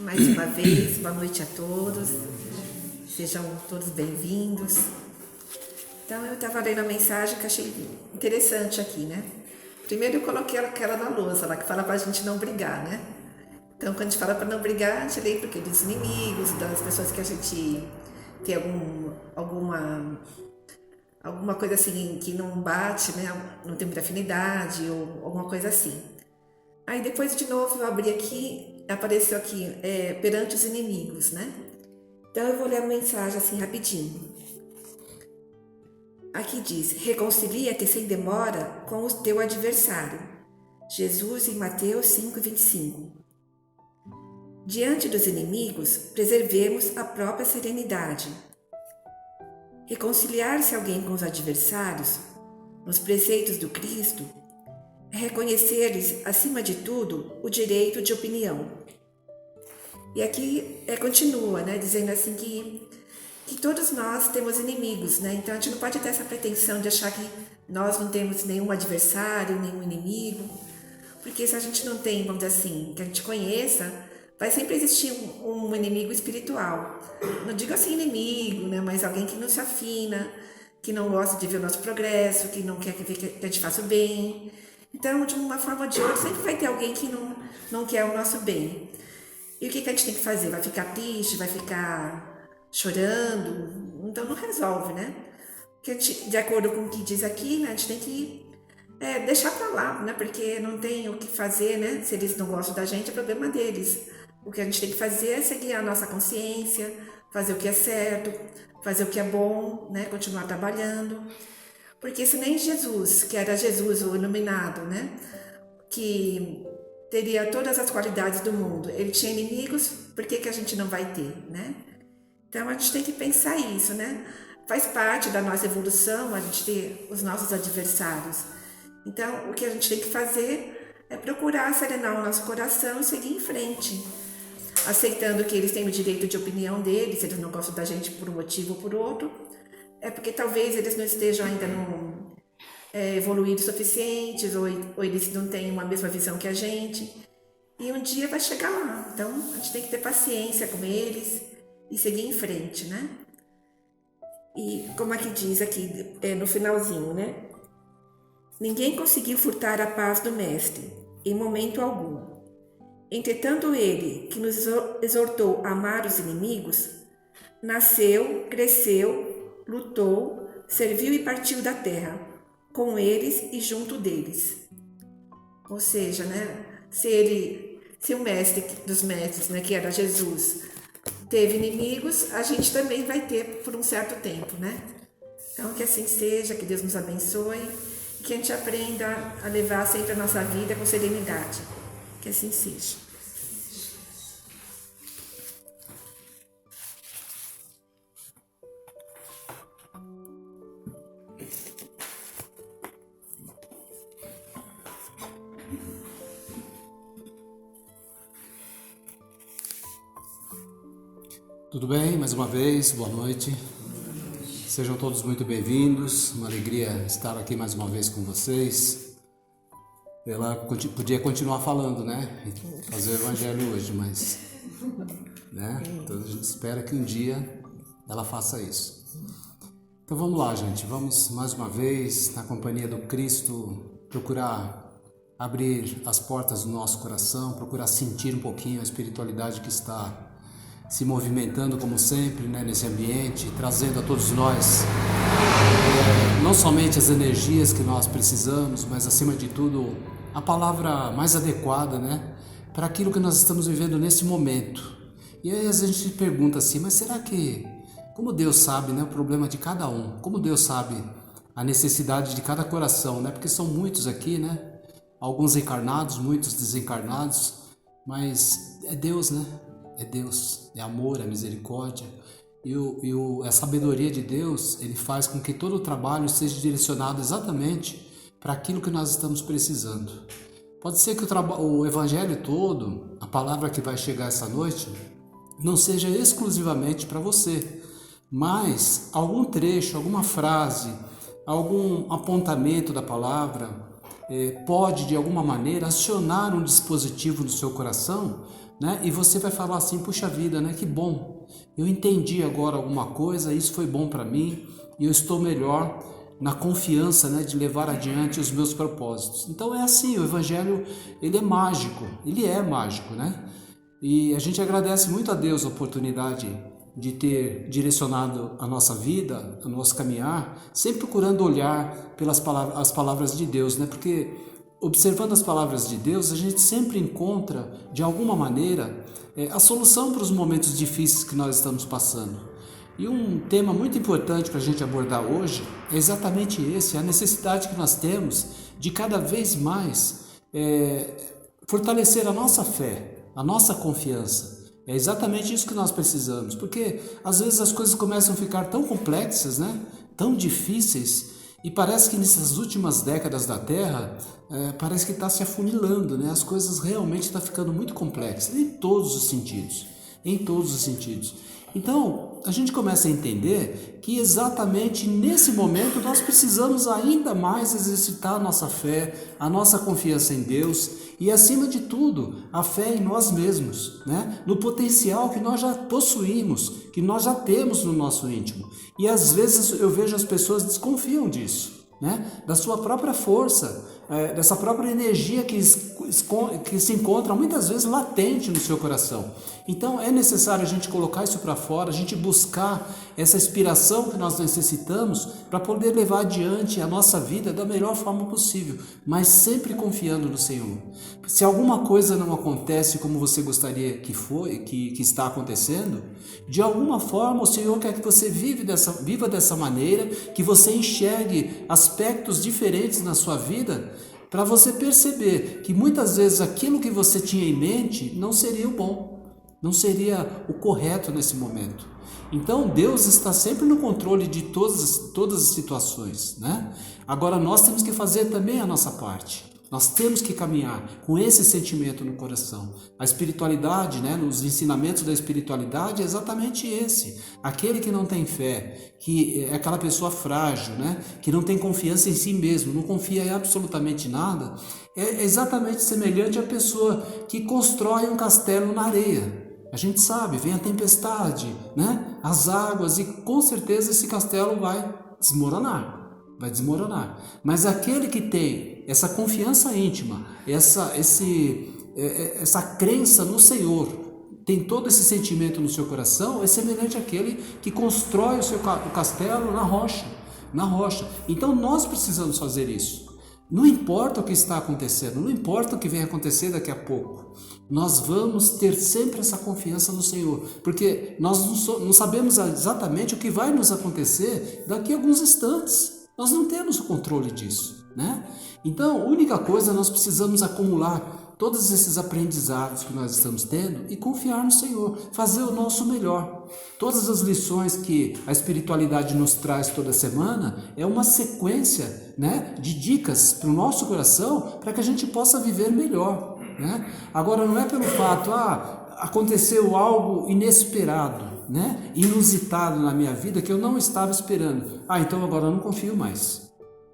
mais uma vez. Boa noite a todos. Sejam todos bem-vindos. Então, eu estava lendo a mensagem que achei interessante aqui, né? Primeiro eu coloquei aquela na lousa lá, que fala pra gente não brigar, né? Então, quando a gente fala para não brigar, a gente lê porque dos inimigos, das pessoas que a gente tem alguma coisa assim que não bate, né? Não tem muita afinidade ou alguma coisa assim. Aí depois de novo eu abri aqui, apareceu aqui, perante os inimigos, né? Então eu vou ler a mensagem assim rapidinho. Aqui diz: reconcilia-te sem demora com o teu adversário. Jesus em Mateus 5:25. Diante dos inimigos, preservemos a própria serenidade. Reconciliar-se alguém com os adversários, nos preceitos do Cristo, é reconhecer-lhes, acima de tudo, o direito de opinião. E aqui continua, né, dizendo assim que todos nós temos inimigos, né? Então a gente não pode ter essa pretensão de achar que nós não temos nenhum adversário, nenhum inimigo, porque se a gente não tem, vamos dizer assim, que a gente conheça, vai sempre existir um inimigo espiritual. Não digo assim inimigo, né? Mas alguém que não se afina, que não gosta de ver o nosso progresso, que não quer que a gente faça o bem. Então, de uma forma ou de outra, sempre vai ter alguém que não quer o nosso bem. E o que a gente tem que fazer? Vai ficar triste? Vai ficar chorando? Então não resolve, né? Porque de acordo com o que diz aqui, né, a gente tem que deixar pra lá, né? Porque não tem o que fazer, né? Se eles não gostam da gente, é problema deles. O que a gente tem que fazer é seguir a nossa consciência, fazer o que é certo, fazer o que é bom, né? Continuar trabalhando. Porque se nem Jesus, que era Jesus o iluminado, né? Que teria todas as qualidades do mundo, ele tinha inimigos, por que a gente não vai ter, né? Então a gente tem que pensar isso, né? Faz parte da nossa evolução a gente ter os nossos adversários. Então o que a gente tem que fazer é procurar serenar o nosso coração e seguir em frente, aceitando que eles têm o direito de opinião deles, se eles não gostam da gente por um motivo ou por outro, é porque talvez eles não estejam ainda evoluídos suficientes, ou eles não têm uma mesma visão que a gente, e um dia vai chegar lá. Então a gente tem que ter paciência com eles e seguir em frente, né? E como aqui diz aqui no finalzinho, né? Ninguém conseguiu furtar a paz do Mestre, em momento algum. Entretanto, ele, que nos exortou a amar os inimigos, nasceu, cresceu, lutou, serviu e partiu da terra, com eles e junto deles. Ou seja, né? Se o mestre dos mestres, né, que era Jesus, teve inimigos, a gente também vai ter por um certo tempo, né? Então que assim seja, que Deus nos abençoe e que a gente aprenda a levar sempre a nossa vida com serenidade. Que assim seja. Tudo bem? Mais uma vez, boa noite. Sejam todos muito bem-vindos. Uma alegria estar aqui mais uma vez com vocês. Ela podia continuar falando, né? Fazer o evangelho hoje, mas, né? Então a gente espera que um dia ela faça isso. Então vamos lá, gente. Vamos mais uma vez, na companhia do Cristo, procurar abrir as portas do nosso coração, procurar sentir um pouquinho a espiritualidade que está se movimentando como sempre, né, nesse ambiente, trazendo a todos nós não somente as energias que nós precisamos, mas acima de tudo a palavra mais adequada, né, para aquilo que nós estamos vivendo nesse momento. E aí às vezes a gente pergunta assim, mas será que, como Deus sabe, né, o problema de cada um, como Deus sabe a necessidade de cada coração, né, porque são muitos aqui, né, alguns encarnados, muitos desencarnados, mas é Deus, né? É Deus, é amor, é misericórdia. E a sabedoria de Deus, ele faz com que todo o trabalho seja direcionado exatamente para aquilo que nós estamos precisando. Pode ser que o evangelho todo, a palavra que vai chegar essa noite, não seja exclusivamente para você, mas algum trecho, alguma frase, algum apontamento da palavra pode de alguma maneira acionar um dispositivo no seu coração né? E você vai falar assim, puxa vida, né? Que bom, eu entendi agora alguma coisa, isso foi bom para mim e eu estou melhor na confiança, né, de levar adiante os meus propósitos. Então é assim, o Evangelho, ele é mágico, né? E a gente agradece muito a Deus a oportunidade de ter direcionado a nossa vida, o nosso caminhar, sempre procurando olhar pelas as palavras de Deus, né? Porque observando as palavras de Deus, a gente sempre encontra, de alguma maneira, a solução para os momentos difíceis que nós estamos passando. E um tema muito importante para a gente abordar hoje é exatamente esse, a necessidade que nós temos de cada vez mais fortalecer a nossa fé, a nossa confiança. É exatamente isso que nós precisamos, porque às vezes as coisas começam a ficar tão complexas, né? Tão difíceis, e parece que nessas últimas décadas da Terra, parece que está se afunilando, né? As coisas realmente estão ficando muito complexas, em todos os sentidos, Então, a gente começa a entender que exatamente nesse momento nós precisamos ainda mais exercitar a nossa fé, a nossa confiança em Deus e, acima de tudo, a fé em nós mesmos, né? No potencial que nós já possuímos, que nós já temos no nosso íntimo. E às vezes eu vejo as pessoas desconfiam disso, né? Da sua própria força, dessa própria energia que se encontra muitas vezes latente no seu coração. Então é necessário a gente colocar isso para fora, a gente buscar essa inspiração que nós necessitamos para poder levar adiante a nossa vida da melhor forma possível, mas sempre confiando no Senhor. Se alguma coisa não acontece como você gostaria que está acontecendo, de alguma forma o Senhor quer que você viva dessa maneira, que você enxergue aspectos diferentes na sua vida, para você perceber que muitas vezes aquilo que você tinha em mente não seria o bom, não seria o correto nesse momento. Então Deus está sempre no controle de todas as situações, né? Agora nós temos que fazer também a nossa parte. Nós temos que caminhar com esse sentimento no coração. A espiritualidade, né, nos ensinamentos da espiritualidade é exatamente esse. Aquele que não tem fé, que é aquela pessoa frágil, né, que não tem confiança em si mesmo, não confia em absolutamente nada, é exatamente semelhante à pessoa que constrói um castelo na areia. A gente sabe, vem a tempestade, né, as águas e com certeza esse castelo vai desmoronar. Mas aquele que tem essa confiança íntima, essa crença no Senhor, tem todo esse sentimento no seu coração, é semelhante àquele que constrói o castelo na rocha. Então nós precisamos fazer isso. Não importa o que está acontecendo, não importa o que vem acontecer daqui a pouco, nós vamos ter sempre essa confiança no Senhor, porque nós não sabemos exatamente o que vai nos acontecer daqui a alguns instantes. Nós não temos o controle disso, né? Então, a única coisa, nós precisamos acumular todos esses aprendizados que nós estamos tendo e confiar no Senhor, fazer o nosso melhor. Todas as lições que a espiritualidade nos traz toda semana é uma sequência, né, de dicas para o nosso coração para que a gente possa viver melhor, né? Agora, não é pelo fato, aconteceu algo inesperado, né, inusitado na minha vida que eu não estava esperando. Então agora eu não confio mais.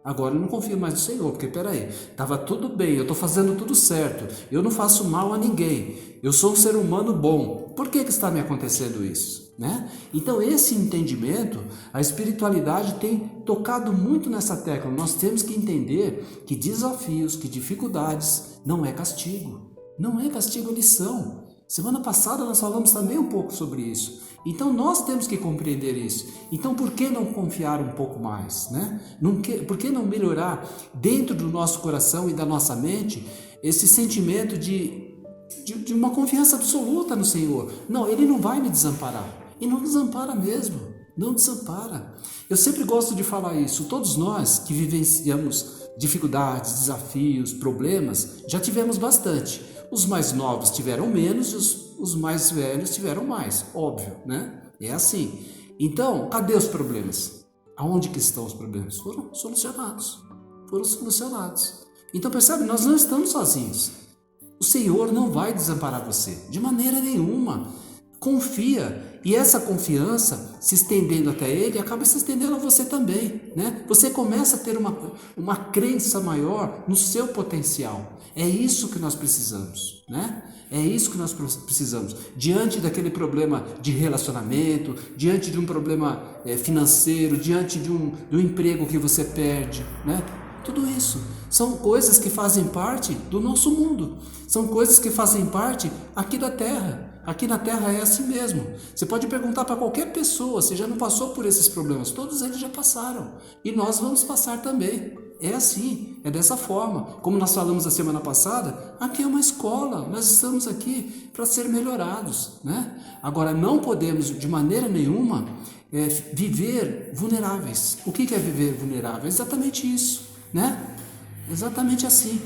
Agora eu não confio mais no Senhor, porque peraí, estava tudo bem, eu estou fazendo tudo certo, eu não faço mal a ninguém, eu sou um ser humano bom, por que está me acontecendo isso? Né? Então esse entendimento, a espiritualidade tem tocado muito nessa tecla. Nós temos que entender que desafios, que dificuldades não é castigo, é lição. Semana passada nós falamos também um pouco sobre isso. Então nós temos que compreender isso. Então por que não confiar um pouco mais, né? Por que não melhorar dentro do nosso coração e da nossa mente esse sentimento de uma confiança absoluta no Senhor? Não, Ele não vai me desamparar. E não desampara mesmo. Não desampara. Eu sempre gosto de falar isso. Todos nós que vivenciamos dificuldades, desafios, problemas, já tivemos bastante. Os mais novos tiveram menos e os mais velhos tiveram mais, óbvio, né? É assim. Então, cadê os problemas? Aonde que estão os problemas? Foram solucionados. Então, percebe? Nós não estamos sozinhos. O Senhor não vai desamparar você, de maneira nenhuma. Confia E essa confiança se estendendo até ele, acaba se estendendo a você também, né? Você começa a ter uma crença maior no seu potencial. É isso que nós precisamos, né? É isso que nós precisamos. Diante daquele problema de relacionamento, diante de um problema financeiro, diante de um emprego que você perde, né? Tudo isso são coisas que fazem parte do nosso mundo. São coisas que fazem parte aqui da Terra. Aqui na Terra é assim mesmo. Você pode perguntar para qualquer pessoa, você já não passou por esses problemas? Todos eles já passaram. E nós vamos passar também. É assim, é dessa forma. Como nós falamos a semana passada, aqui é uma escola. Nós estamos aqui para ser melhorados, né? Agora, não podemos de maneira nenhuma viver vulneráveis. O que é viver vulnerável? É exatamente isso, né? Exatamente assim.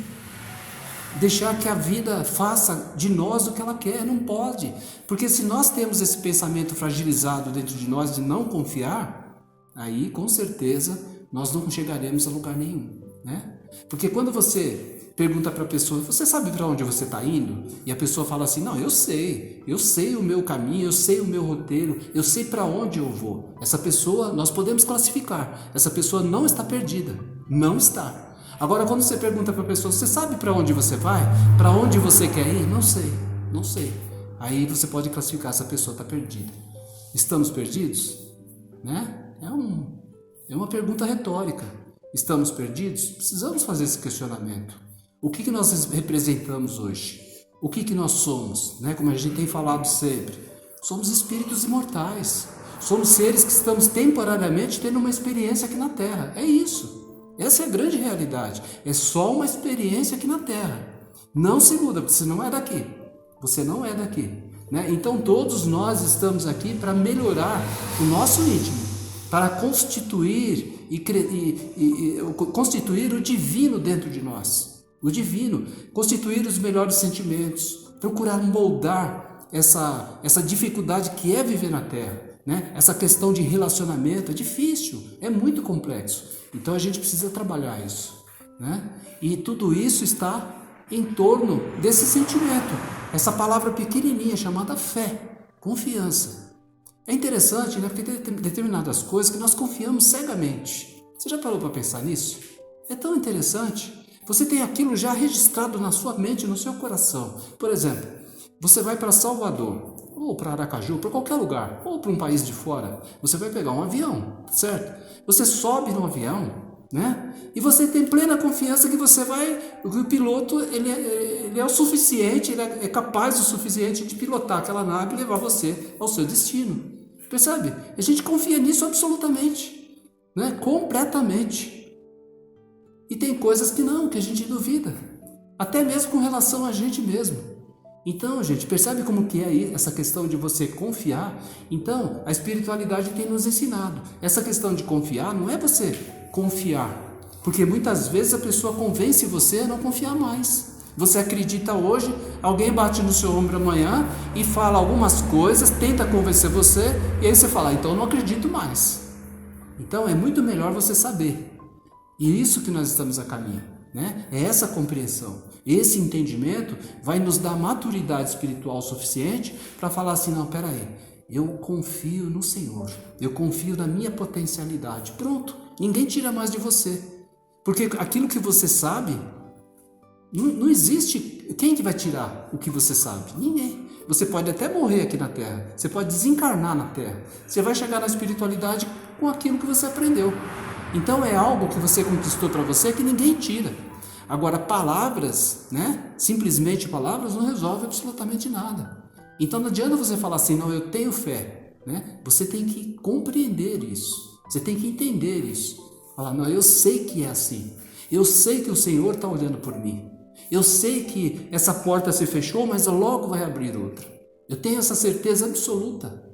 Deixar que a vida faça de nós o que ela quer, não pode. Porque se nós temos esse pensamento fragilizado dentro de nós de não confiar, aí com certeza nós não chegaremos a lugar nenhum, né? Porque quando você pergunta para a pessoa, você sabe para onde você está indo? E a pessoa fala assim, não, eu sei o meu caminho, eu sei o meu roteiro, eu sei para onde eu vou. Essa pessoa, nós podemos classificar, essa pessoa não está perdida, não está. Agora, quando você pergunta para a pessoa, você sabe para onde você vai? Para onde você quer ir? Não sei. Aí você pode classificar, essa pessoa está perdida. Estamos perdidos? Né? É uma pergunta retórica. Estamos perdidos? Precisamos fazer esse questionamento. O que nós representamos hoje? O que nós somos? Né? Como a gente tem falado sempre, somos espíritos imortais. Somos seres que estamos temporariamente tendo uma experiência aqui na Terra. É isso. Essa é a grande realidade. É só uma experiência aqui na Terra. Não se muda, você não é daqui. Você não é daqui, né? Então todos nós estamos aqui para melhorar o nosso íntimo, para constituir constituir o divino dentro de nós. O divino, constituir os melhores sentimentos, procurar moldar essa dificuldade que é viver na Terra, né? Essa questão de relacionamento é difícil, é muito complexo. Então a gente precisa trabalhar isso, né? E tudo isso está em torno desse sentimento, essa palavra pequenininha chamada fé, confiança. É interessante, né? Porque tem determinadas coisas que nós confiamos cegamente. Você já parou para pensar nisso? É tão interessante. Você tem aquilo já registrado na sua mente, no seu coração. Por exemplo, você vai para Salvador, ou para Aracaju, para qualquer lugar, ou para um país de fora, você vai pegar um avião, certo? Você sobe no avião, né? E você tem plena confiança que você vai, que o piloto ele é o suficiente, ele é capaz o suficiente de pilotar aquela nave e levar você ao seu destino. Percebe? A gente confia nisso absolutamente, né? Completamente. E tem coisas que não, que a gente duvida, até mesmo com relação a gente mesmo. Então, gente, percebe como que é essa questão de você confiar? Então, a espiritualidade tem nos ensinado. Essa questão de confiar não é você confiar, porque muitas vezes a pessoa convence você a não confiar mais. Você acredita hoje, alguém bate no seu ombro amanhã e fala algumas coisas, tenta convencer você, e aí você fala, então eu não acredito mais. Então, é muito melhor você saber. E isso que nós estamos a caminho, né? É essa compreensão. Esse entendimento vai nos dar maturidade espiritual suficiente para falar assim, não, peraí, eu confio no Senhor, eu confio na minha potencialidade. Pronto, ninguém tira mais de você. Porque aquilo que você sabe, não existe. Quem que vai tirar o que você sabe? Ninguém. Você pode até morrer aqui na Terra, você pode desencarnar na Terra, você vai chegar na espiritualidade com aquilo que você aprendeu. Então é algo que você conquistou para você que ninguém tira. Agora, palavras, né? Simplesmente palavras não resolvem absolutamente nada. Então não adianta você falar assim, não, eu tenho fé, né? Você tem que compreender isso, você tem que entender isso. Falar, não, eu sei que é assim, eu sei que o Senhor está olhando por mim, eu sei que essa porta se fechou, mas logo vai abrir outra. Eu tenho essa certeza absoluta.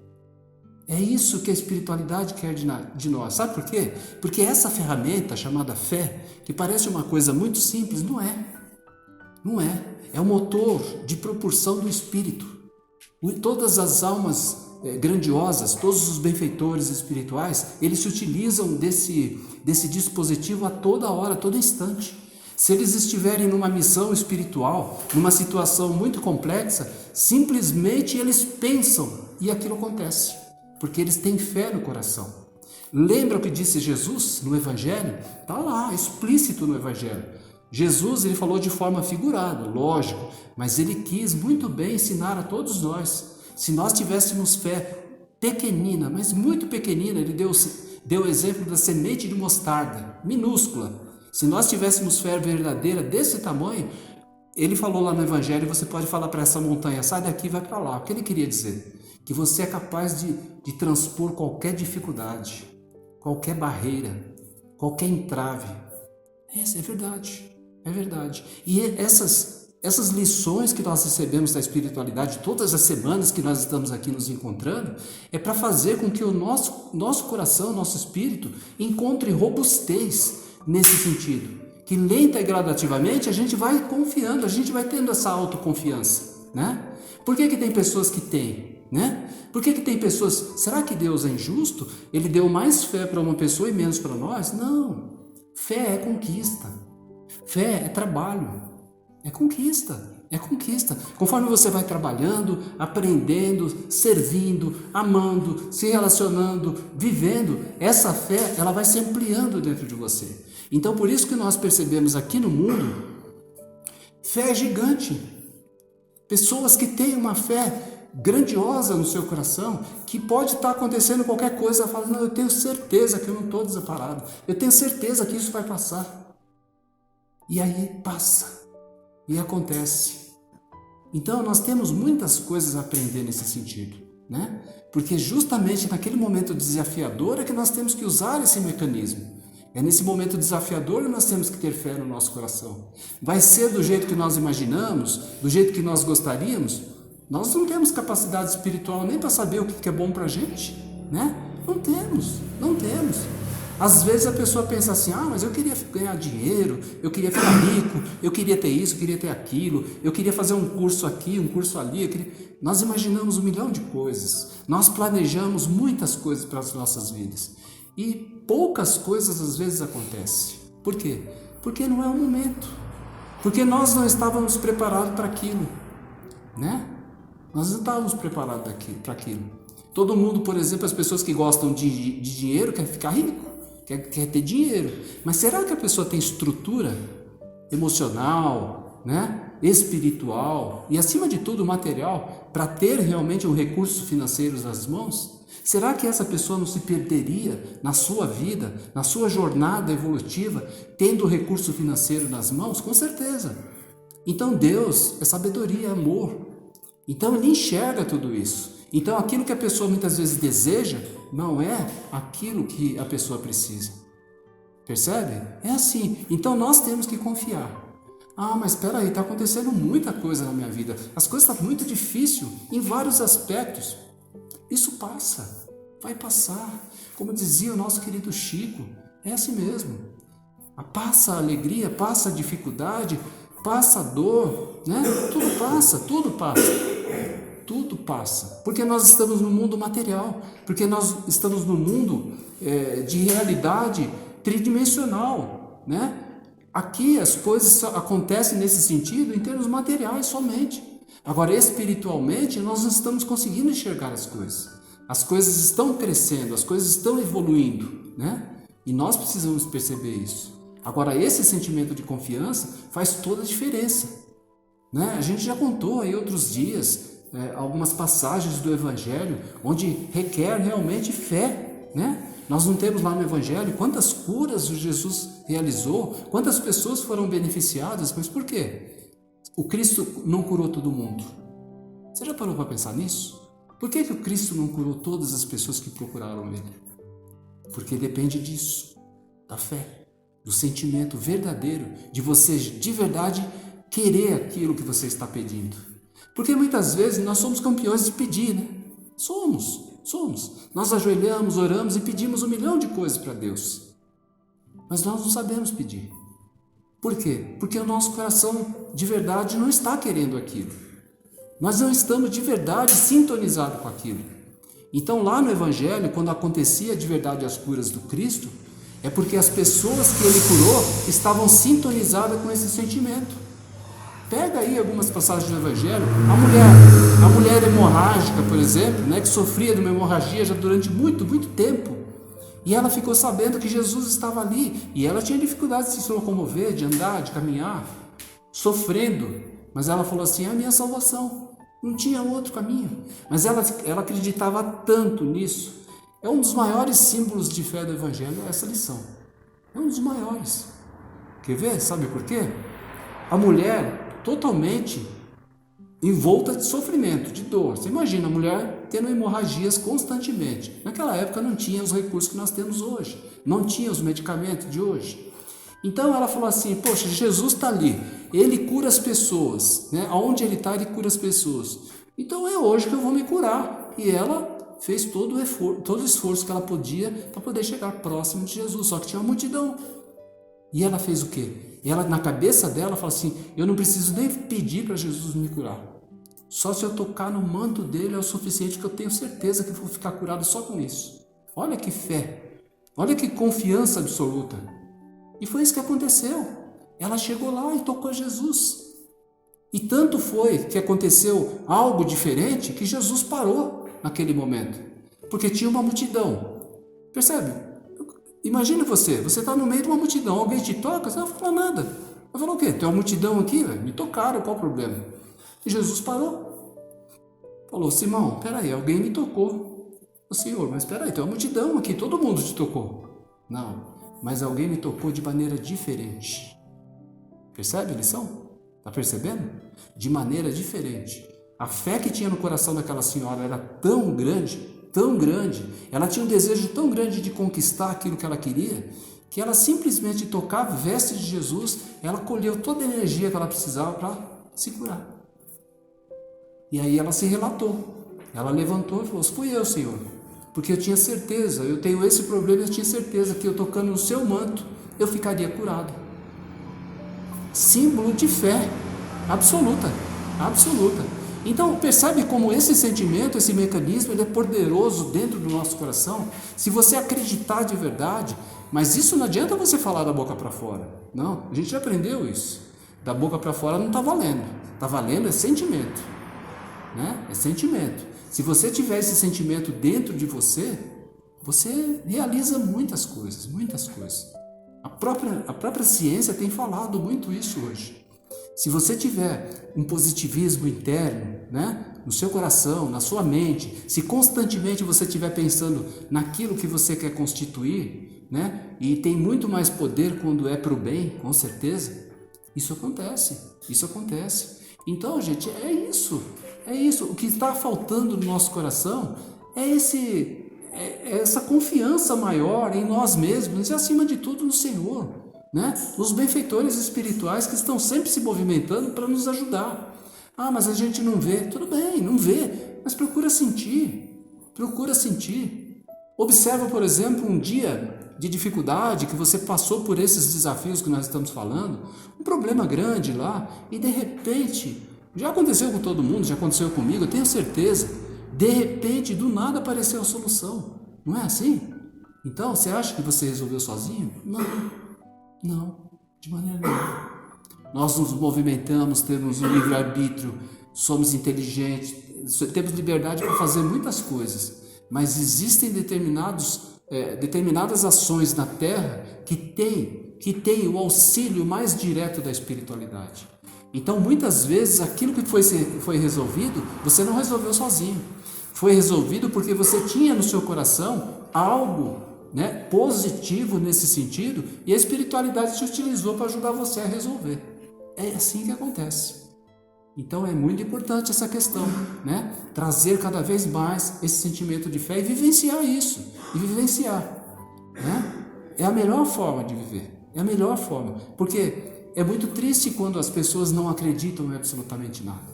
É isso que a espiritualidade quer de nós. Sabe por quê? Porque essa ferramenta chamada fé, que parece uma coisa muito simples, não é. Não é. É o motor de propulsão do espírito. Todas as almas grandiosas, todos os benfeitores espirituais, eles se utilizam desse dispositivo a toda hora, a todo instante. Se eles estiverem numa missão espiritual, numa situação muito complexa, simplesmente eles pensam e aquilo acontece, porque eles têm fé no coração. Lembra o que disse Jesus no Evangelho? Está lá, explícito no Evangelho. Jesus, ele falou de forma figurada, lógico, mas ele quis muito bem ensinar a todos nós. Se nós tivéssemos fé pequenina, mas muito pequenina, ele deu o exemplo da semente de mostarda, minúscula. Se nós tivéssemos fé verdadeira desse tamanho, ele falou lá no Evangelho, você pode falar para essa montanha, sai daqui e vai para lá. O que ele queria dizer? Que você é capaz de transpor qualquer dificuldade, qualquer barreira, qualquer entrave. Essa é verdade, é verdade. E essas lições que nós recebemos da espiritualidade, todas as semanas que nós estamos aqui nos encontrando, é para fazer com que o nosso coração, nosso espírito, encontre robustez nesse sentido. Que lenta e gradativamente a gente vai confiando, a gente vai tendo essa autoconfiança, né? Por que tem pessoas que têm, né? Por que tem pessoas... Será que Deus é injusto? Ele deu mais fé para uma pessoa e menos para nós? Não. Fé é conquista. Fé é trabalho. É conquista. É conquista. Conforme você vai trabalhando, aprendendo, servindo, amando, se relacionando, vivendo, essa fé ela vai se ampliando dentro de você. Então, por isso que nós percebemos aqui no mundo, fé é gigante. Pessoas que têm uma fé grandiosa no seu coração, que pode estar acontecendo qualquer coisa, falam, não, eu tenho certeza que eu não estou desamparado, eu tenho certeza que isso vai passar. E aí passa, e acontece. Então nós temos muitas coisas a aprender nesse sentido, né? Porque justamente naquele momento desafiador é que nós temos que usar esse mecanismo. É nesse momento desafiador que nós temos que ter fé no nosso coração. Vai ser do jeito que nós imaginamos, do jeito que nós gostaríamos? Nós não temos capacidade espiritual nem para saber o que é bom para a gente, né? Não temos. Às vezes a pessoa pensa assim, mas eu queria ganhar dinheiro, eu queria ficar rico, eu queria ter isso, eu queria ter aquilo, eu queria fazer um curso aqui, um curso ali. Nós imaginamos 1 milhão de coisas, nós planejamos muitas coisas para as nossas vidas e poucas coisas às vezes acontecem. Por quê? Porque não é o momento, porque nós não estávamos preparados para aquilo, né? Nós não estávamos preparados para aquilo. Todo mundo, por exemplo, as pessoas que gostam de dinheiro quer ficar rico, quer ter dinheiro. Mas será que a pessoa tem estrutura emocional, né, espiritual e, acima de tudo, material para ter realmente um recurso financeiro nas mãos? Será que essa pessoa não se perderia na sua vida, na sua jornada evolutiva, tendo o recurso financeiro nas mãos? Com certeza. Então Deus é sabedoria, é amor. Então ele enxerga tudo isso. Então aquilo que a pessoa muitas vezes deseja não é aquilo que a pessoa precisa. Percebe? É assim. Então nós temos que confiar. Mas espera aí, está acontecendo muita coisa na minha vida. As coisas estão muito difíceis em vários aspectos. Isso passa, vai passar. Como dizia o nosso querido Chico, é assim mesmo. Passa a alegria, passa a dificuldade, passa a dor, né? Tudo passa. Tudo passa, porque nós estamos no mundo material, porque nós estamos no mundo de realidade tridimensional, né? Aqui as coisas acontecem nesse sentido em termos materiais somente. Agora, espiritualmente, nós não estamos conseguindo enxergar as coisas estão crescendo, as coisas estão evoluindo, né? E nós precisamos perceber isso. Agora, esse sentimento de confiança faz toda a diferença, né? A gente já contou aí outros dias algumas passagens do Evangelho onde requer realmente fé, né? Nós não temos lá no Evangelho quantas curas o Jesus realizou, quantas pessoas foram beneficiadas, mas por quê? O Cristo não curou todo mundo. Você já parou para pensar nisso? Por que o Cristo não curou todas as pessoas que procuraram Ele? Porque depende disso, da fé, do sentimento verdadeiro, de você de verdade querer aquilo que você está pedindo. Porque muitas vezes nós somos campeões de pedir, né? Somos. Nós ajoelhamos, oramos e pedimos 1 milhão de coisas para Deus. Mas nós não sabemos pedir. Por quê? Porque o nosso coração de verdade não está querendo aquilo. Nós não estamos de verdade sintonizados com aquilo. Então lá no Evangelho, quando acontecia de verdade as curas do Cristo, é porque as pessoas que Ele curou estavam sintonizadas com esse sentimento. Pega aí algumas passagens do Evangelho, a mulher hemorrágica, por exemplo, né, que sofria de uma hemorragia já durante muito, muito tempo, e ela ficou sabendo que Jesus estava ali, e ela tinha dificuldade de se locomover, de andar, de caminhar, sofrendo, mas ela falou assim: é a minha salvação, não tinha outro caminho. Mas ela acreditava tanto nisso. É um dos maiores símbolos de fé do Evangelho, essa lição. É um dos maiores. Quer ver? Sabe por quê? A mulher totalmente envolta de sofrimento, de dor. Você imagina a mulher tendo hemorragias constantemente. Naquela época não tinha os recursos que nós temos hoje. Não tinha os medicamentos de hoje. Então ela falou assim: poxa, Jesus está ali. Ele cura as pessoas. Né? Onde ele está, ele cura as pessoas. Então é hoje que eu vou me curar. E ela fez todo o esforço que ela podia para poder chegar próximo de Jesus, só que tinha uma multidão. E ela fez o quê? E ela, na cabeça dela, fala assim: eu não preciso nem pedir para Jesus me curar. Só se eu tocar no manto dele é o suficiente, que eu tenho certeza que vou ficar curado só com isso. Olha que fé, olha que confiança absoluta. E foi isso que aconteceu. Ela chegou lá e tocou Jesus. E tanto foi que aconteceu algo diferente que Jesus parou naquele momento, porque tinha uma multidão. Percebe? Imagine você está no meio de uma multidão, alguém te toca, você não vai falar nada. Vai falar o quê? Tem uma multidão aqui, me tocaram, qual o problema? E Jesus parou. Falou: Simão, peraí, alguém me tocou. O Senhor, mas peraí, tem uma multidão aqui, todo mundo te tocou. Não, mas alguém me tocou de maneira diferente. Percebe a lição? Está percebendo? De maneira diferente. A fé que tinha no coração daquela senhora era tão grande, ela tinha um desejo tão grande de conquistar aquilo que ela queria, que ela simplesmente tocava a veste de Jesus, ela colheu toda a energia que ela precisava para se curar. E aí ela se relatou, ela levantou e falou: fui eu, Senhor, porque eu tinha certeza, eu tenho esse problema, eu tinha certeza que eu tocando no seu manto, eu ficaria curado. Símbolo de fé absoluta. Então percebe como esse sentimento, esse mecanismo, ele é poderoso dentro do nosso coração, se você acreditar de verdade. Mas isso não adianta você falar da boca para fora. Não, a gente já aprendeu isso. Da boca para fora não está valendo. Está valendo é sentimento, né? É sentimento. Se você tiver esse sentimento dentro de você, você realiza muitas coisas. A própria ciência tem falado muito isso hoje. Se você tiver um positivismo interno, né, no seu coração, na sua mente, se constantemente você estiver pensando naquilo que você quer constituir, né, e tem muito mais poder quando é para o bem, com certeza, isso acontece. Então, gente, é isso. O que está faltando no nosso coração é essa confiança maior em nós mesmos e, acima de tudo, no Senhor. Né? Os benfeitores espirituais que estão sempre se movimentando para nos ajudar. Ah, mas a gente não vê. Tudo bem, não vê, mas procura sentir. Observa, por exemplo, um dia de dificuldade que você passou por esses desafios que nós estamos falando, um problema grande lá, e de repente, já aconteceu com todo mundo, já aconteceu comigo, eu tenho certeza, de repente, do nada apareceu a solução. Não é assim? Então, você acha que você resolveu sozinho? Não, de maneira nenhuma. Nós nos movimentamos, temos um livre-arbítrio, somos inteligentes, temos liberdade para fazer muitas coisas, mas existem determinadas ações na Terra que tem o auxílio mais direto da espiritualidade. Então, muitas vezes, aquilo que foi resolvido, você não resolveu sozinho. Foi resolvido porque você tinha no seu coração algo, né, positivo nesse sentido, e a espiritualidade se utilizou para ajudar você a resolver. É assim que acontece. Então é muito importante essa questão, né? Trazer cada vez mais esse sentimento de fé e vivenciar isso, né? É a melhor forma de viver, porque é muito triste quando as pessoas não acreditam em absolutamente nada.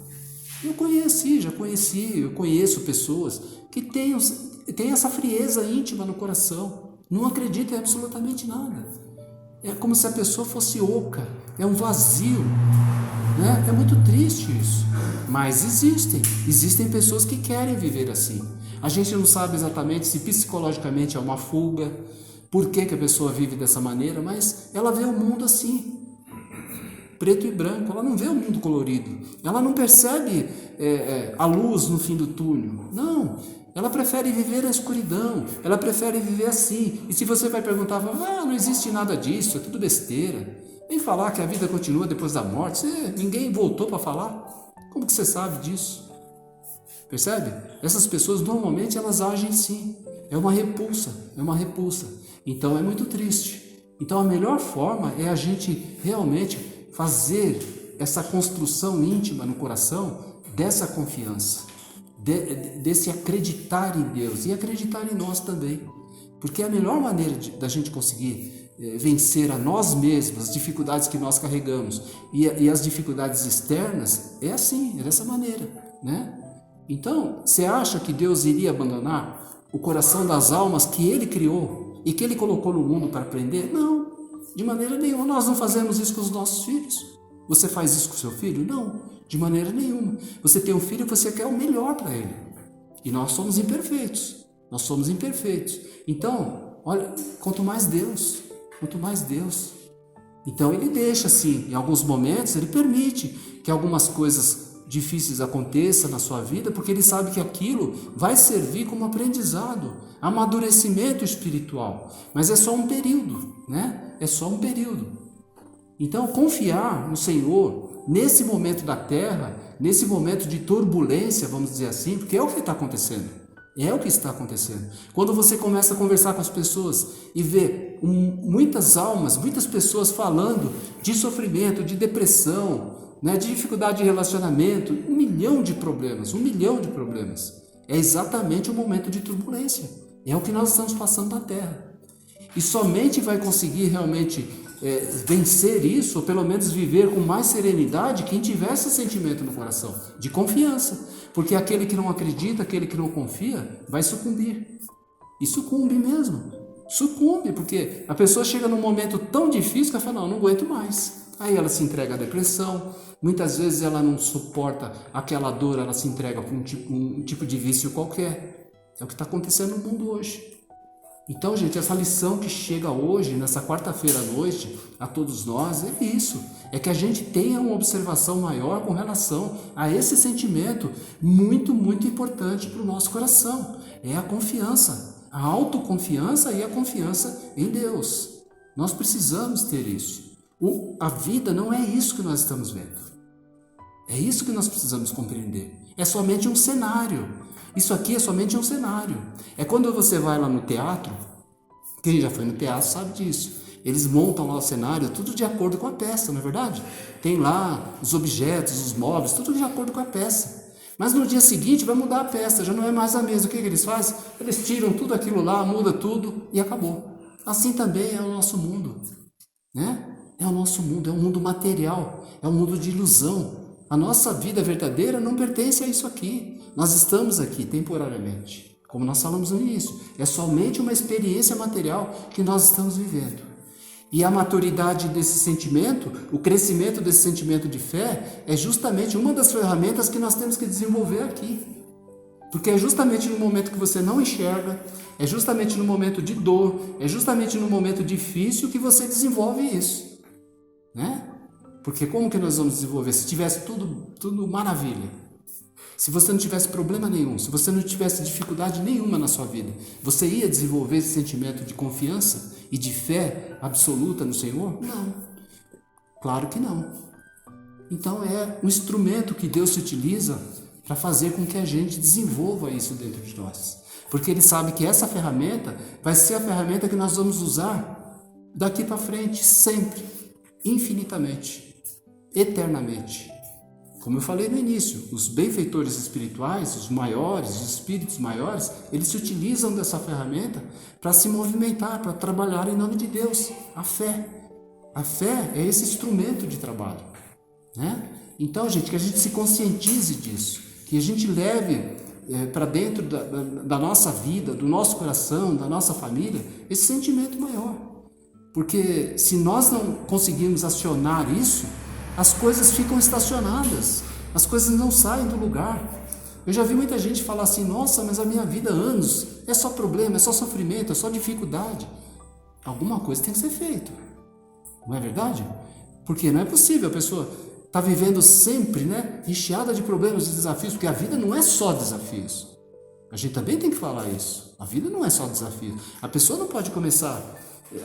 Eu conheço pessoas que têm essa frieza íntima no coração, não acreditam em absolutamente nada. É como se a pessoa fosse oca, é um vazio, né? É muito triste isso, mas existem pessoas que querem viver assim. A gente não sabe exatamente se psicologicamente é uma fuga, por que a pessoa vive dessa maneira, mas ela vê o mundo assim. preto e branco, ela não vê o mundo colorido, ela não percebe a luz no fim do túnel. Não, ela prefere viver na escuridão, ela prefere viver assim. E se você vai perguntar, não existe nada disso, é tudo besteira. Vem falar que a vida continua depois da morte, ninguém voltou para falar. Como que você sabe disso? Percebe? Essas pessoas normalmente elas agem assim. É uma repulsa. Então é muito triste. Então a melhor forma é a gente realmente fazer essa construção íntima no coração dessa confiança, desse acreditar em Deus e acreditar em nós também. Porque a melhor maneira da gente conseguir vencer a nós mesmos, as dificuldades que nós carregamos e as dificuldades externas, é assim, é dessa maneira, né? Então, você acha que Deus iria abandonar o coração das almas que Ele criou e que Ele colocou no mundo para aprender? Não, de maneira nenhuma. Nós não fazemos isso com os nossos filhos. Você faz isso com o seu filho? Não, de maneira nenhuma. Você tem um filho e você quer o melhor para ele. E nós somos imperfeitos. Então, olha, quanto mais Deus. Então Ele deixa assim, em alguns momentos, Ele permite que algumas coisas difíceis aconteçam na sua vida, porque Ele sabe que aquilo vai servir como aprendizado, amadurecimento espiritual. Mas é só um período, né? É só um período. Então, confiar no Senhor, nesse momento da terra, nesse momento de turbulência, vamos dizer assim, porque é o que está acontecendo. Quando você começa a conversar com as pessoas e vê muitas almas, muitas pessoas falando de sofrimento, de depressão, né, de dificuldade de relacionamento, 1 milhão de problemas. É exatamente o momento de turbulência. É o que nós estamos passando na Terra. E somente vai conseguir realmente vencer isso, ou pelo menos viver com mais serenidade, quem tiver esse sentimento no coração, de confiança. Porque aquele que não acredita, aquele que não confia, vai sucumbir. E sucumbe mesmo. Sucumbe, porque a pessoa chega num momento tão difícil que ela fala, não aguento mais. Aí ela se entrega à depressão, muitas vezes ela não suporta aquela dor, ela se entrega para um tipo de vício qualquer. É o que está acontecendo no mundo hoje. Então, gente, essa lição que chega hoje, nessa quarta-feira à noite, a todos nós, é isso. É que a gente tenha uma observação maior com relação a esse sentimento muito, muito importante para o nosso coração. É a confiança, a autoconfiança e a confiança em Deus. Nós precisamos ter isso. A vida não é isso que nós estamos vendo. É isso que nós precisamos compreender. É somente um cenário. Isso aqui é somente um cenário. É quando você vai lá no teatro, quem já foi no teatro sabe disso. Eles montam lá o cenário, tudo de acordo com a peça, não é verdade? Tem lá os objetos, os móveis, tudo de acordo com a peça. Mas no dia seguinte vai mudar a peça, já não é mais a mesma. O que eles fazem? Eles tiram tudo aquilo lá, muda tudo e acabou. Assim também é o nosso mundo, né? É o nosso mundo, é um mundo material, é um mundo de ilusão. A nossa vida verdadeira não pertence a isso aqui. Nós estamos aqui temporariamente, como nós falamos no início. É somente uma experiência material que nós estamos vivendo. E a maturidade desse sentimento, o crescimento desse sentimento de fé, é justamente uma das ferramentas que nós temos que desenvolver aqui. Porque é justamente no momento que você não enxerga, é justamente no momento de dor, é justamente no momento difícil que você desenvolve isso, né? Porque como que nós vamos desenvolver? Se tivesse tudo maravilha, se você não tivesse problema nenhum, se você não tivesse dificuldade nenhuma na sua vida, você ia desenvolver esse sentimento de confiança e de fé absoluta no Senhor? Não, claro que não. Então é um instrumento que Deus se utiliza para fazer com que a gente desenvolva isso dentro de nós. Porque Ele sabe que essa ferramenta vai ser a ferramenta que nós vamos usar daqui para frente, sempre, infinitamente, eternamente. Como eu falei no início, os benfeitores espirituais, os maiores, os espíritos maiores, eles se utilizam dessa ferramenta para se movimentar, para trabalhar em nome de Deus. A fé é esse instrumento de trabalho, né? Então, gente, que a gente se conscientize disso, que a gente leve para dentro da nossa vida, do nosso coração, da nossa família, esse sentimento maior. Porque se nós não conseguirmos acionar isso, as coisas ficam estacionadas, as coisas não saem do lugar. Eu já vi muita gente falar assim, nossa, mas a minha vida há anos é só problema, é só sofrimento, é só dificuldade. Alguma coisa tem que ser feita, não é verdade? Porque não é possível a pessoa estar vivendo sempre, né, recheada de problemas e desafios, porque a vida não é só desafios. A gente também tem que falar isso. A vida não é só desafios. A pessoa não pode começar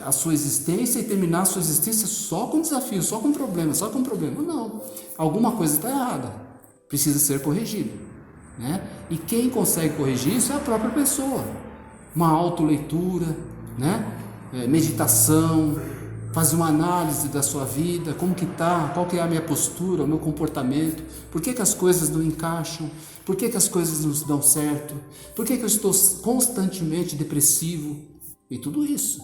a sua existência e terminar a sua existência só com desafios, só com problemas, só com problema. Não. Alguma coisa está errada. Precisa ser corrigido, né? E quem consegue corrigir isso é a própria pessoa. Uma autoleitura, né? Meditação, fazer uma análise da sua vida, como que está, qual que é a minha postura, o meu comportamento, por que as coisas não encaixam, por que as coisas não dão certo, por que eu estou constantemente depressivo e tudo isso.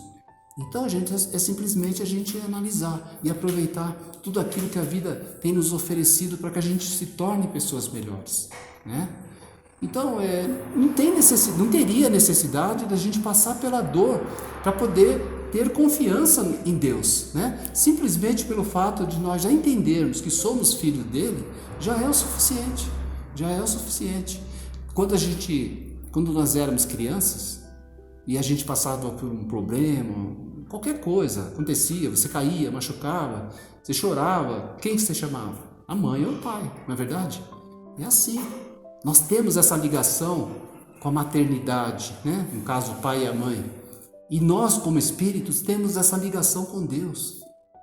Então, gente, é simplesmente a gente analisar e aproveitar tudo aquilo que a vida tem nos oferecido para que a gente se torne pessoas melhores, né? Então, não teria necessidade da gente passar pela dor para poder ter confiança em Deus, né? Simplesmente pelo fato de nós já entendermos que somos filhos dele, já é o suficiente, já é o suficiente. Quando nós éramos crianças e a gente passava por um problema, qualquer coisa acontecia, você caía, machucava, você chorava, quem que você chamava? A mãe ou o pai, não é verdade? É assim. Nós temos essa ligação com a maternidade, né? No caso, o pai e a mãe. E nós, como espíritos, temos essa ligação com Deus.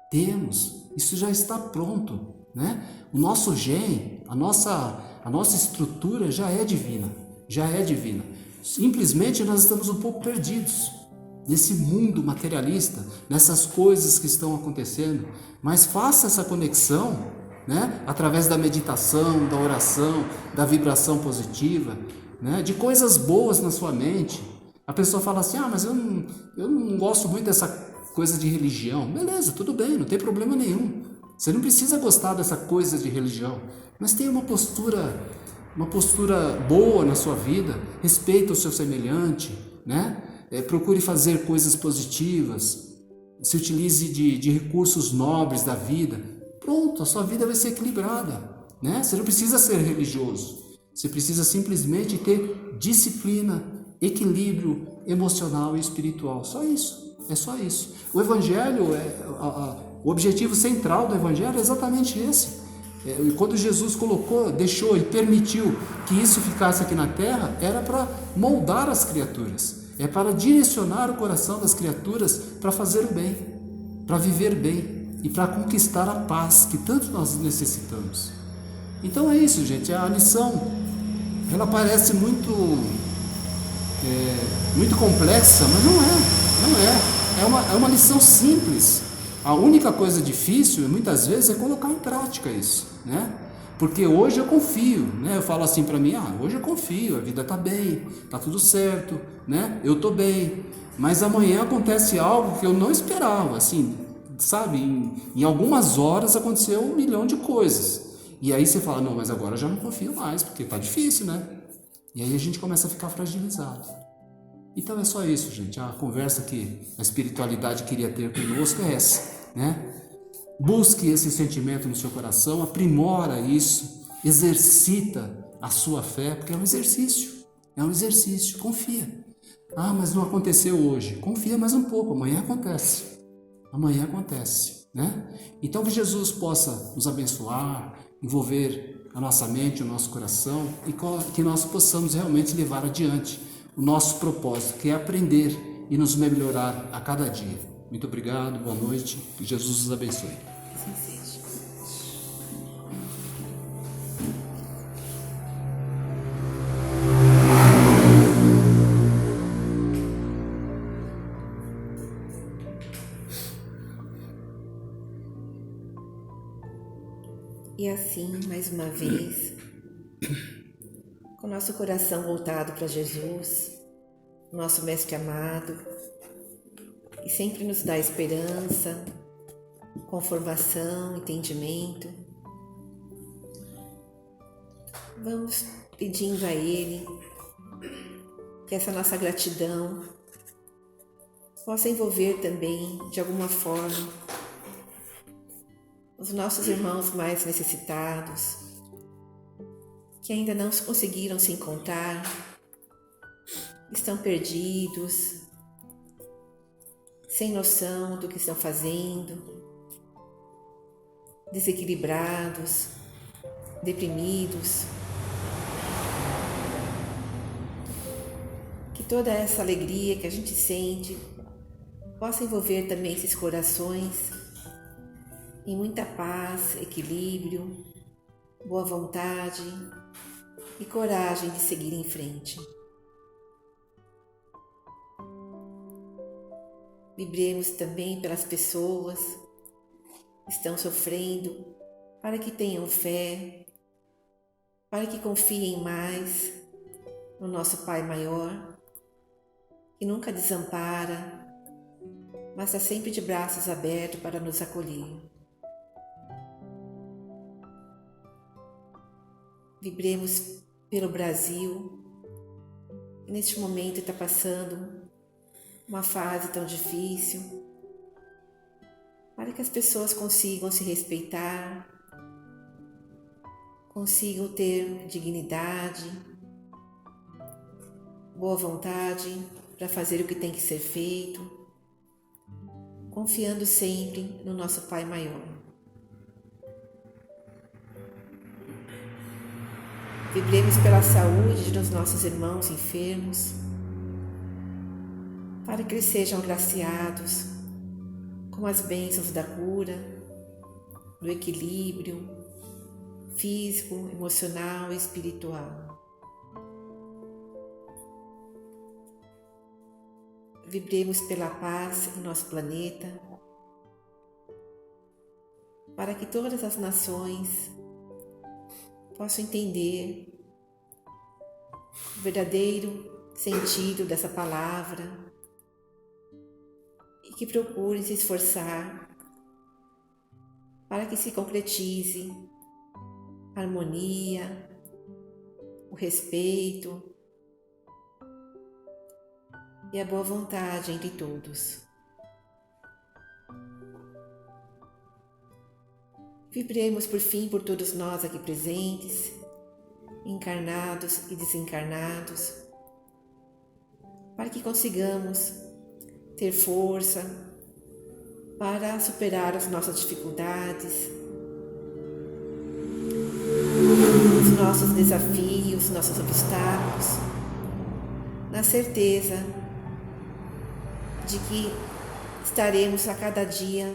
Temos. Isso já está pronto, né? O nosso gene, a nossa estrutura já é divina. Já é divina. Simplesmente nós estamos um pouco perdidos nesse mundo materialista, nessas coisas que estão acontecendo. Mas faça essa conexão, né? Através da meditação, da oração, da vibração positiva, né? De coisas boas na sua mente. A pessoa fala assim, mas eu não gosto muito dessa coisa de religião. Beleza, tudo bem, não tem problema nenhum. Você não precisa gostar dessa coisa de religião, mas tenha uma postura boa na sua vida, respeita o seu semelhante, né? Procure fazer coisas positivas, se utilize de recursos nobres da vida. Pronto, a sua vida vai ser equilibrada, né? Você não precisa ser religioso, você precisa simplesmente ter disciplina, equilíbrio emocional e espiritual. Só isso, é só isso. O Evangelho, o objetivo central do Evangelho é exatamente esse. E quando Jesus deixou e permitiu que isso ficasse aqui na terra, era para moldar as criaturas, é para direcionar o coração das criaturas para fazer o bem, para viver bem e para conquistar a paz que tanto nós necessitamos. Então é isso, gente. A lição, ela parece muito complexa, mas não é. É uma lição simples. A única coisa difícil, muitas vezes, é colocar em prática isso, né? Porque hoje eu confio, né? Eu falo assim para mim, hoje eu confio, a vida tá bem, tá tudo certo, né? Eu tô bem. Mas amanhã acontece algo que eu não esperava, assim, sabe? Em algumas horas aconteceu 1 milhão de coisas. E aí você fala, não, mas agora eu já não confio mais, porque tá difícil, né? E aí a gente começa a ficar fragilizado. Então é só isso, gente. A conversa que a espiritualidade queria ter conosco é essa, né? Busque esse sentimento no seu coração, aprimora isso, exercita a sua fé, porque é um exercício, confia. Mas não aconteceu hoje, confia mais um pouco, amanhã acontece, né? Então que Jesus possa nos abençoar, envolver a nossa mente, o nosso coração, e que nós possamos realmente levar adiante o nosso propósito, que é aprender e nos melhorar a cada dia. Muito obrigado, boa noite, que Jesus os abençoe. Assim seja. E assim, mais uma vez, com nosso coração voltado para Jesus, nosso Mestre amado, que sempre nos dá esperança, conformação, entendimento. Vamos pedindo a Ele que essa nossa gratidão possa envolver também, de alguma forma, os nossos irmãos mais necessitados, que ainda não conseguiram se encontrar, estão perdidos, sem noção do que estão fazendo. desequilibrados, deprimidos. Que toda essa alegria que a gente sente possa envolver também esses corações em muita paz, equilíbrio, boa vontade e coragem de seguir em frente. Vibremos também pelas pessoas que estão sofrendo, para que tenham fé, para que confiem mais no nosso Pai Maior, que nunca desampara, mas está sempre de braços abertos para nos acolher. Vibremos pelo Brasil, que neste momento está passando uma fase tão difícil, para que as pessoas consigam se respeitar, consigam ter dignidade, boa vontade para fazer o que tem que ser feito, confiando sempre no nosso Pai Maior. Vibremos pela saúde dos nossos irmãos enfermos, para que eles sejam agraciados com as bênçãos da cura, do equilíbrio físico, emocional e espiritual. Vibremos pela paz em nosso planeta, para que todas as nações possam entender o verdadeiro sentido dessa palavra e que procurem se esforçar para que se concretize a harmonia, o respeito e a boa vontade entre todos. Vibremos por fim por todos nós aqui presentes, encarnados e desencarnados, para que consigamos ter força para superar as nossas dificuldades, os nossos desafios, nossos obstáculos, na certeza de que estaremos a cada dia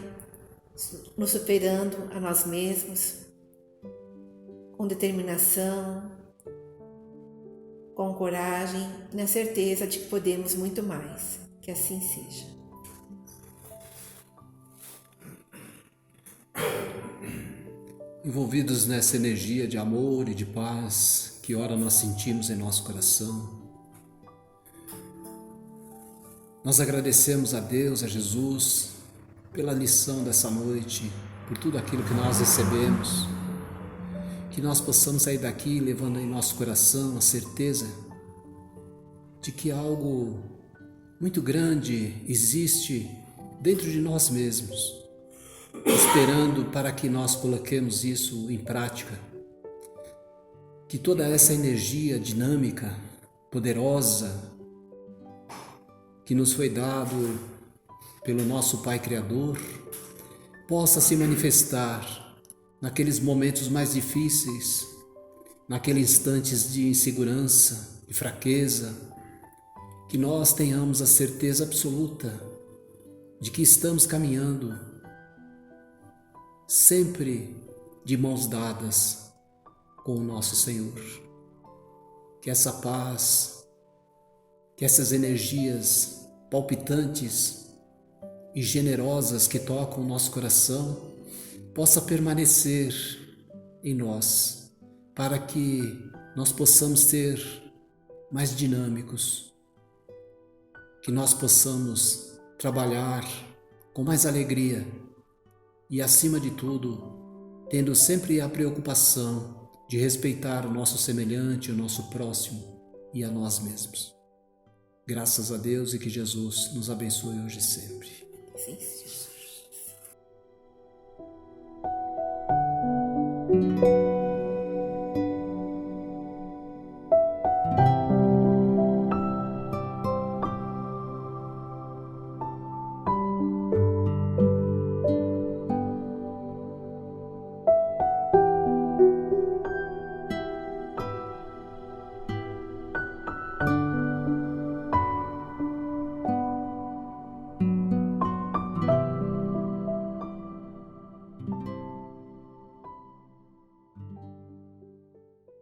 nos superando a nós mesmos, com determinação, com coragem, na certeza de que podemos muito mais. Que assim seja. Envolvidos nessa energia de amor e de paz que ora nós sentimos em nosso coração, nós agradecemos a Deus, a Jesus, pela lição dessa noite, por tudo aquilo que nós recebemos, que nós possamos sair daqui levando em nosso coração a certeza de que algo muito grande existe dentro de nós mesmos, esperando para que nós coloquemos isso em prática. Que toda essa energia dinâmica, poderosa, que nos foi dado pelo nosso Pai Criador, possa se manifestar naqueles momentos mais difíceis, naqueles instantes de insegurança, de fraqueza, que nós tenhamos a certeza absoluta de que estamos caminhando sempre de mãos dadas com o nosso Senhor. Que essa paz, que essas energias palpitantes e generosas que tocam o nosso coração possa permanecer em nós, para que nós possamos ser mais dinâmicos, que nós possamos trabalhar com mais alegria e, acima de tudo, tendo sempre a preocupação de respeitar o nosso semelhante, o nosso próximo e a nós mesmos. Graças a Deus e que Jesus nos abençoe hoje e sempre. Sim.